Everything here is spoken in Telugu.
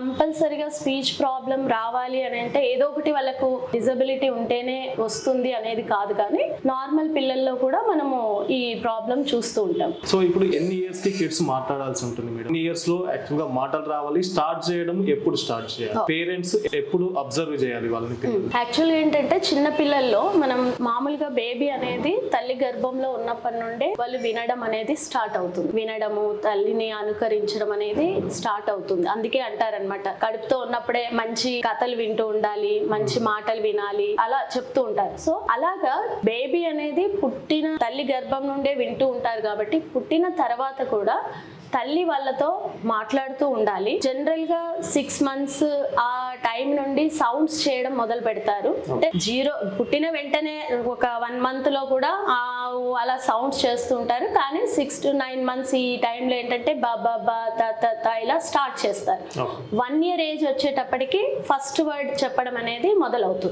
కంపల్సరీగా స్పీచ్ ప్రాబ్లం రావాలి అని అంటే ఏదో ఒకటి వాళ్ళకు డిజబిలిటీ ఉంటేనే వస్తుంది అనేది కాదు, కానీ నార్మల్ పిల్లల్లో కూడా మనము ఈ ప్రాబ్లం చూస్తూ ఉంటాం. సో ఇప్పుడు ఎన్ని ఇయర్స్ కి కిడ్స్ మాట్లాడాల్సి ఉంటుంది మేడం? ఎన్ని ఇయర్స్ లో యాక్చువల్ గా మాటలు రావాలి? స్టార్ట్ చేయడం ఎప్పుడు స్టార్ట్ చేయాలి? పేరెంట్స్ ఎప్పుడు అబ్జర్వ్ చేయాలి వాళ్ళని? యాక్చువల్గా ఏంటంటే చిన్న పిల్లల్లో మనం మామూలుగా బేబీ అనేది తల్లి గర్భంలో ఉన్నప్పటి నుండే వాళ్ళు వినడం అనేది స్టార్ట్ అవుతుంది. వినడము, తల్లిని అనుకరించడం అనేది స్టార్ట్ అవుతుంది. అందుకే అంటారనమాట, కడుపుతో ఉన్నప్పుడే మంచి కథలు వింటూ ఉండాలి, మంచి మాటలు వినాలి, అలా చెప్తూ ఉంటారు. సో అలాగా బేబీ అనేది పుట్టిన తల్లి గర్భం నుండే వింటూ ఉంటారు కాబట్టి పుట్టిన తర్వాత కూడా తల్లి వాళ్ళతో మాట్లాడుతూ ఉండాలి. జనరల్ గా 6 months ఆ టైం నుండి సౌండ్స్ చేయడం మొదలు పెడతారు. అంటే పుట్టిన వెంటనే ఒక 1 month లో కూడా అలా సౌండ్స్ చేస్తూ ఉంటారు. కానీ 6 to 9 months ఈ టైంలో ఏంటంటే బాబా తా ఇలా స్టార్ట్ చేస్తారు. 1 year ఏజ్ వచ్చేటప్పటికి ఫస్ట్ వర్డ్ చెప్పడం అనేది మొదలవుతుంది.